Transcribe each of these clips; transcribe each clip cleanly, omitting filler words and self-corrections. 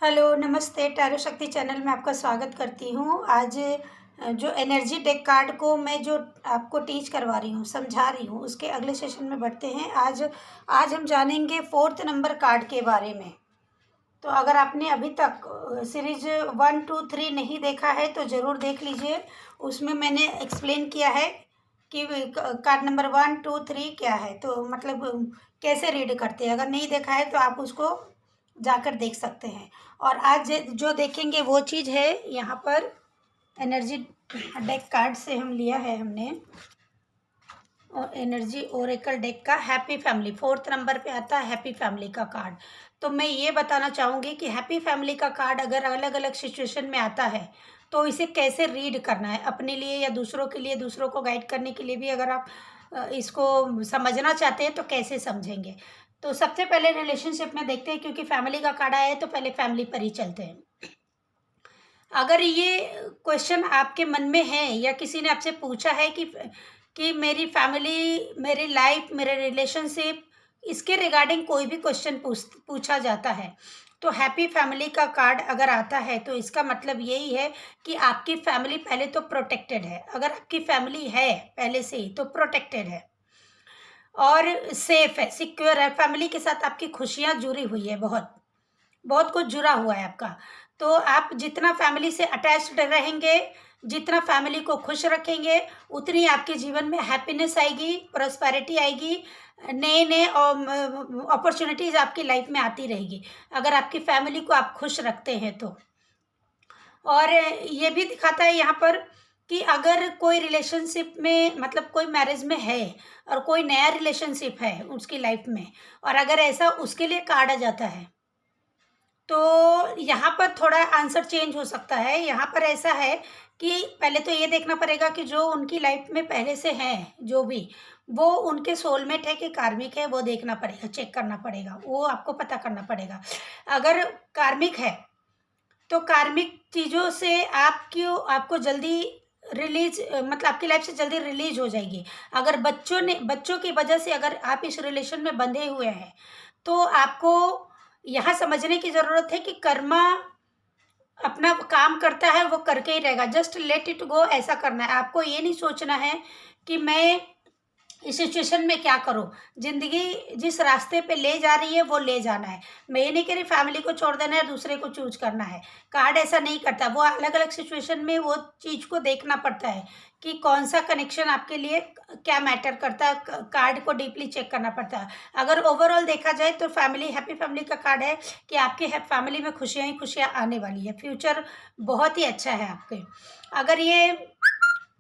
Hello, नमस्ते। Tarot शक्ति channel में आपका स्वागत करती हूँ। आज जो एनर्जी डेक कार्ड को मैं जो आपको टीच करवा रही हूँ, समझा रही हूँ, उसके अगले सेशन में बढ़ते हैं। आज हम जानेंगे 4th नंबर कार्ड के बारे में। तो अगर आपने अभी तक सीरीज 1, 2, 3 नहीं देखा है तो ज़रूर देख लीजिए। उसमें मैंने एक्सप्लेन किया है कि कार्ड नंबर 1, 2, 3 क्या है, तो मतलब कैसे रीड करते हैं। अगर नहीं देखा है तो आप उसको जाकर देख सकते हैं। और आज जो देखेंगे वो चीज़ है यहाँ पर एनर्जी डेक कार्ड से हम लिया है हमने, और एनर्जी ओरेकल डेक का हैप्पी फैमिली 4th नंबर पे आता है हैप्पी फैमिली का कार्ड। तो मैं ये बताना चाहूँगी कि हैप्पी फैमिली का कार्ड अगर अलग अलग सिचुएशन में आता है तो इसे कैसे रीड करना है अपने लिए या दूसरों के लिए, दूसरों को गाइड करने के लिए भी। अगर आप इसको समझना चाहते हैं तो कैसे समझेंगे। तो सबसे पहले रिलेशनशिप में देखते हैं, क्योंकि फैमिली का कार्ड आया है तो पहले फैमिली पर ही चलते हैं। अगर ये क्वेश्चन आपके मन में है या किसी ने आपसे पूछा है कि मेरी फैमिली, मेरी लाइफ, मेरे रिलेशनशिप, इसके रिगार्डिंग कोई भी क्वेश्चन पूछा जाता है तो हैप्पी फैमिली का कार्ड अगर आता है तो इसका मतलब यही है कि आपकी फैमिली पहले तो प्रोटेक्टेड है। अगर आपकी फैमिली है पहले से ही तो प्रोटेक्टेड है और सेफ है, सिक्योर है। फैमिली के साथ आपकी खुशियाँ जुड़ी हुई है, बहुत बहुत कुछ जुड़ा हुआ है आपका। तो आप जितना फैमिली से अटैच्ड रहेंगे, जितना फैमिली को खुश रखेंगे, उतनी आपके जीवन में हैप्पीनेस आएगी, प्रॉस्पेरिटी आएगी, नए नए अपॉर्चुनिटीज़ आपकी लाइफ में आती रहेगी अगर आपकी फैमिली को आप खुश रखते हैं तो। और ये भी दिखाता है यहाँ पर कि अगर कोई रिलेशनशिप में, मतलब कोई मैरिज में है और कोई नया रिलेशनशिप है उसकी लाइफ में, और अगर ऐसा उसके लिए कार्ड आ जाता है तो यहाँ पर थोड़ा आंसर चेंज हो सकता है। यहाँ पर ऐसा है कि पहले तो ये देखना पड़ेगा कि जो उनकी लाइफ में पहले से हैं, जो भी, वो उनके सोलमेट है कि कार्मिक है, वो देखना पड़ेगा, चेक करना पड़ेगा, वो आपको पता करना पड़ेगा। अगर कार्मिक है तो कार्मिक चीज़ों से आपको जल्दी रिलीज, मतलब आपकी लाइफ से जल्दी रिलीज हो जाएगी। अगर बच्चों की वजह से अगर आप इस रिलेशन में बंधे हुए हैं तो आपको यहाँ समझने की ज़रूरत है कि कर्मा अपना काम करता है, वो करके ही रहेगा। जस्ट लेट इट गो, ऐसा करना है आपको। ये नहीं सोचना है कि मैं इस सिचुएशन में क्या करूं। ज़िंदगी जिस रास्ते पे ले जा रही है वो ले जाना है। मैं ये नहीं कह रही फैमिली को छोड़ देना है, दूसरे को चूज करना है। कार्ड ऐसा नहीं करता। वो अलग अलग सिचुएशन में वो चीज़ को देखना पड़ता है कि कौन सा कनेक्शन आपके लिए क्या मैटर करता है। कार्ड को डीपली चेक करना पड़ता है। अगर ओवरऑल देखा जाए तो फैमिली, हैप्पी फैमिली का कार्ड है कि आपके फैमिली में खुशियाँ ही खुशियाँ आने वाली है। फ्यूचर बहुत ही अच्छा है आपके। अगर ये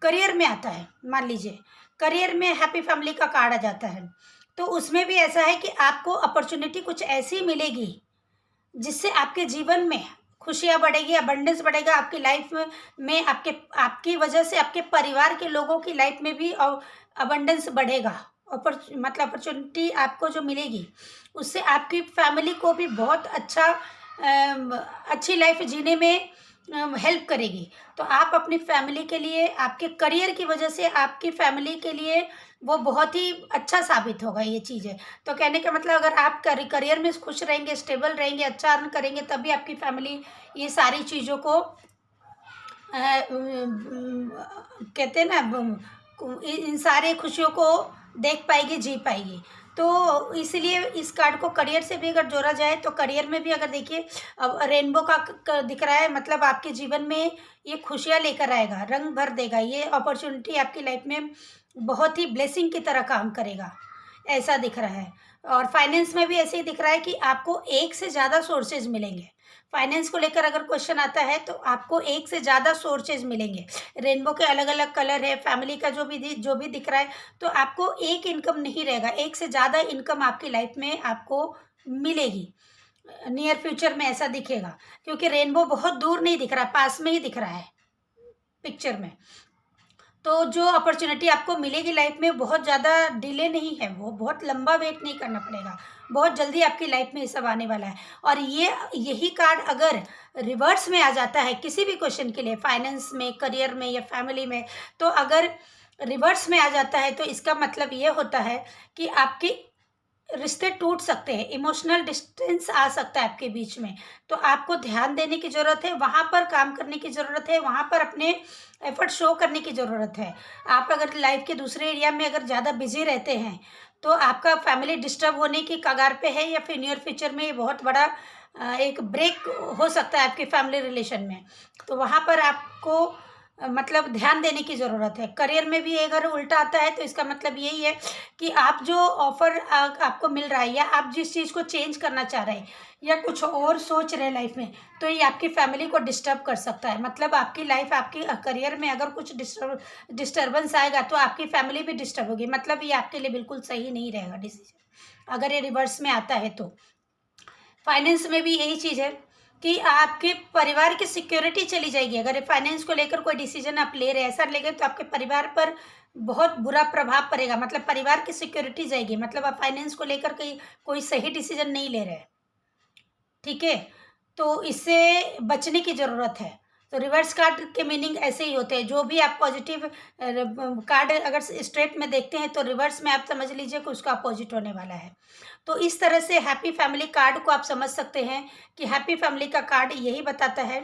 करियर में आता है, मान लीजिए करियर में हैप्पी फैमिली का कार्ड आ जाता है, तो उसमें भी ऐसा है कि आपको अपॉर्चुनिटी कुछ ऐसी मिलेगी जिससे आपके जीवन में खुशियाँ बढ़ेगी, अबंडेंस बढ़ेगा आपकी लाइफ में आपकी वजह से आपके परिवार के लोगों की लाइफ में भी अबंडेंस बढ़ेगा। मतलब अपॉर्चुनिटी आपको जो मिलेगी उससे आपकी फैमिली को भी बहुत अच्छी लाइफ जीने में हेल्प करेगी। तो आप अपनी फैमिली के लिए, आपके करियर की वजह से आपकी फैमिली के लिए वो बहुत ही अच्छा साबित होगा ये चीज़ें। तो कहने का मतलब अगर आप करियर में खुश रहेंगे, स्टेबल रहेंगे, अच्छा अर्न करेंगे, तभी आपकी फैमिली ये सारी चीज़ों को कहते हैं ना, इन सारे खुशियों को देख पाएगी, जी पाएगी। तो इसलिए इस कार्ड को करियर से भी अगर जोड़ा जाए तो करियर में भी अगर देखिए, अब रेनबो का दिख रहा है, मतलब आपके जीवन में ये खुशियाँ लेकर आएगा, रंग भर देगा। ये अपॉर्चुनिटी आपकी लाइफ में बहुत ही ब्लेसिंग की तरह काम करेगा, ऐसा दिख रहा है। और फाइनेंस में भी ऐसे ही दिख रहा है कि आपको एक से ज़्यादा सोर्सेज मिलेंगे। फाइनेंस को लेकर अगर क्वेश्चन आता है तो आपको एक से ज़्यादा सोर्सेज मिलेंगे। रेनबो के अलग अलग कलर है, फैमिली का जो भी दिख रहा है, तो आपको एक इनकम नहीं रहेगा, एक से ज़्यादा इनकम आपकी लाइफ में आपको मिलेगी। नियर फ्यूचर में ऐसा दिखेगा, क्योंकि रेनबो बहुत दूर नहीं दिख रहा, पास में ही दिख रहा है पिक्चर में। तो जो अपॉर्चुनिटी आपको मिलेगी लाइफ में बहुत ज़्यादा डिले नहीं है, वो बहुत लंबा वेट नहीं करना पड़ेगा, बहुत जल्दी आपकी लाइफ में ये सब आने वाला है। और यही कार्ड अगर रिवर्स में आ जाता है किसी भी क्वेश्चन के लिए, फाइनेंस में, करियर में या फैमिली में, तो अगर रिवर्स में आ जाता है तो इसका मतलब ये होता है कि आपकी रिश्ते टूट सकते हैं, इमोशनल डिस्टेंस आ सकता है आपके बीच में। तो आपको ध्यान देने की ज़रूरत है, वहाँ पर काम करने की ज़रूरत है, वहाँ पर अपने एफर्ट शो करने की ज़रूरत है। आप अगर लाइफ के दूसरे एरिया में अगर ज़्यादा बिजी रहते हैं, तो आपका फैमिली डिस्टर्ब होने की कगार पे है, या फिर नियर फ्यूचर में ये बहुत बड़ा एक ब्रेक हो सकता है आपकी फैमिली रिलेशन में। तो वहाँ पर आपको मतलब ध्यान देने की ज़रूरत है। करियर में भी अगर उल्टा आता है, तो इसका मतलब यही है कि आप जो ऑफ़र आपको मिल रहा है, या आप जिस चीज़ को चेंज करना चाह रहे हैं, या कुछ और सोच रहे हैं लाइफ में, तो ये आपकी फैमिली को डिस्टर्ब कर सकता है। मतलब आपकी लाइफ, आपकी करियर में अगर कुछ डिस्टर्बेंस आएगा, तो आपकी फैमिली भी डिस्टर्ब होगी। मतलब ये आपके लिए बिल्कुल सही नहीं रहेगा डिसीजन, अगर ये रिवर्स में आता है तो। फाइनेंस में भी यही चीज़ है कि आपके परिवार की सिक्योरिटी चली जाएगी। अगर फाइनेंस को लेकर कोई डिसीजन आप ले रहे हैं, ऐसा लेंगे, तो आपके परिवार पर बहुत बुरा प्रभाव पड़ेगा। मतलब परिवार की सिक्योरिटी जाएगी। मतलब आप फाइनेंस को लेकर कहीं कोई सही डिसीजन नहीं ले रहे हैं, ठीक है? तो इससे बचने की ज़रूरत है। तो रिवर्स कार्ड के मीनिंग ऐसे ही होते हैं। जो भी आप पॉजिटिव कार्ड अगर स्ट्रेट में देखते हैं, तो रिवर्स में आप समझ लीजिए कि उसका अपोजिट होने वाला है। तो इस तरह से हैप्पी फैमिली कार्ड को आप समझ सकते हैं कि हैप्पी फैमिली का कार्ड यही बताता है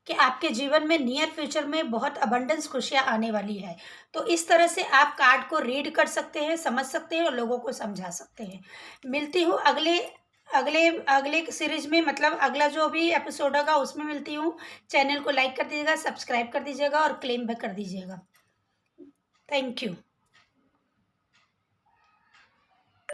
कि आपके जीवन में नियर फ्यूचर में बहुत अबंडेंस खुशियाँ आने वाली है। तो इस तरह से आप कार्ड को रीड कर सकते हैं, समझ सकते हैं और लोगों को समझा सकते हैं। मिलती हूँ अगले अगले अगले सीरीज में, मतलब अगला जो भी एपिसोड होगा उसमें मिलती हूँ। चैनल को लाइक कर दीजिएगा, सब्सक्राइब कर दीजिएगा और क्लेम भी कर दीजिएगा। Thank you.